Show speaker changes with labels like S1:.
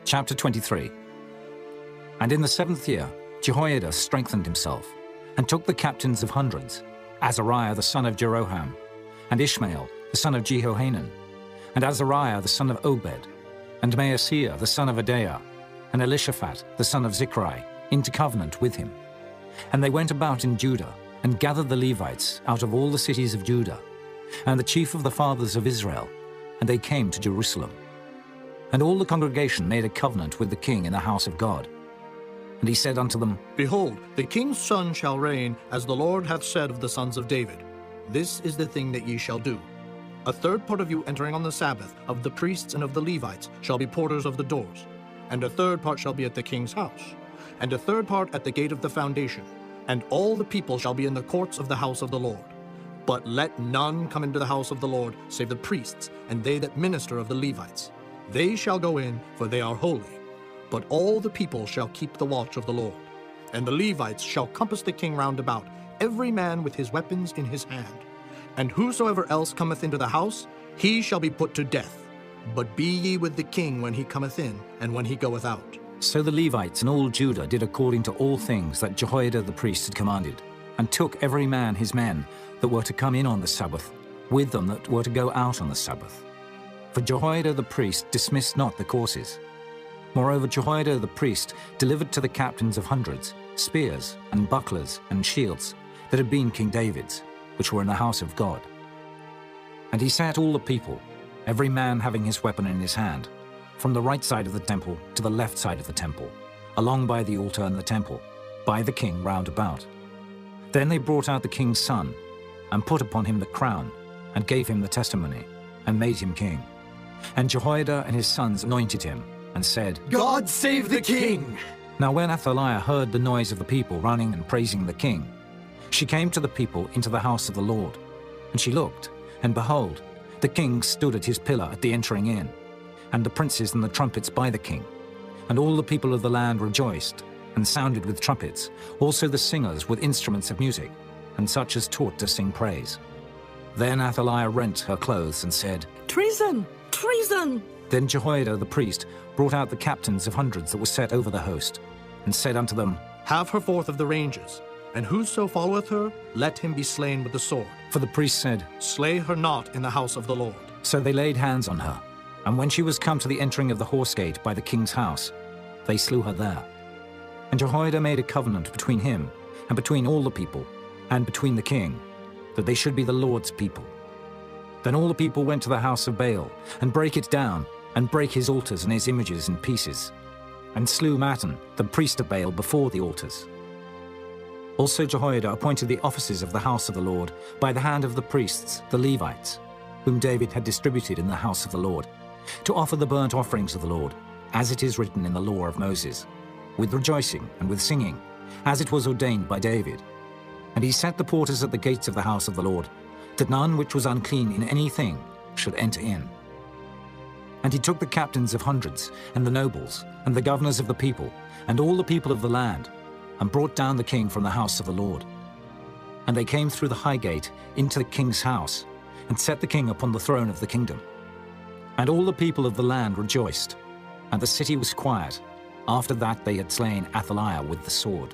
S1: Chapter 23. And in the 7th year, Jehoiada strengthened himself, and took the captains of hundreds, Azariah the son of Jeroham, and Ishmael the son of Jehohanan, and Azariah the son of Obed, and Maaseiah the son of Adaiah, and Elishaphat the son of Zichri, into covenant with him. And they went about in Judah, and gathered the Levites out of all the cities of Judah, and the chief of the fathers of Israel, and they came to Jerusalem. And all the congregation made a covenant with the king in the house of God. And he said unto them,
S2: Behold, the king's son shall reign, as the Lord hath said of the sons of David. This is the thing that ye shall do. A third part of you entering on the Sabbath, of the priests and of the Levites, shall be porters of the doors. And a third part shall be at the king's house. And a third part at the gate of the foundation. And all the people shall be in the courts of the house of the Lord. But let none come into the house of the Lord, save the priests, and they that minister of the Levites. They shall go in, for they are holy. But all the people shall keep the watch of the Lord. And the Levites shall compass the king round about, every man with his weapons in his hand. And whosoever else cometh into the house, he shall be put to death. But be ye with the king when he cometh in, and when he goeth out.
S1: So the Levites and all Judah did according to all things that Jehoiada the priest had commanded, and took every man his men that were to come in on the Sabbath, with them that were to go out on the Sabbath. For Jehoiada the priest dismissed not the courses. Moreover, Jehoiada the priest delivered to the captains of hundreds spears and bucklers and shields that had been King David's, which were in the house of God. And he sat all the people, every man having his weapon in his hand, from the right side of the temple to the left side of the temple, along by the altar and the temple, by the king round about. Then they brought out the king's son, and put upon him the crown, and gave him the testimony, and made him king. And Jehoiada and his sons anointed him, and said,
S3: God save the king!
S1: Now when Athaliah heard the noise of the people running and praising the king, she came to the people into the house of the Lord. And she looked, and behold, the king stood at his pillar at the entering in, and the princes and the trumpets by the king. And all the people of the land rejoiced, and sounded with trumpets, also the singers with instruments of music, and such as taught to sing praise. Then Athaliah rent her clothes and said,
S4: Treason! Treason!
S1: Then Jehoiada the priest brought out the captains of hundreds that were set over the host, and said unto them,
S2: Have her forth of the ranges, and whoso followeth her, let him be slain with the sword.
S1: For the priest said,
S2: Slay her not in the house of the Lord.
S1: So they laid hands on her, and when she was come to the entering of the horse gate by the king's house, they slew her there. And Jehoiada made a covenant between him, and between all the people, and between the king, that they should be the Lord's people. Then all the people went to the house of Baal, and brake it down, and brake his altars and his images in pieces, and slew Mattan, the priest of Baal, before the altars. Also Jehoiada appointed the officers of the house of the Lord by the hand of the priests, the Levites, whom David had distributed in the house of the Lord, to offer the burnt offerings of the Lord, as it is written in the law of Moses, with rejoicing and with singing, as it was ordained by David. And he set the porters at the gates of the house of the Lord, that none which was unclean in anything should enter in. And he took the captains of hundreds, and the nobles, and the governors of the people, and all the people of the land, and brought down the king from the house of the Lord. And they came through the high gate into the king's house, and set the king upon the throne of the kingdom. And all the people of the land rejoiced, and the city was quiet, after that they had slain Athaliah with the sword.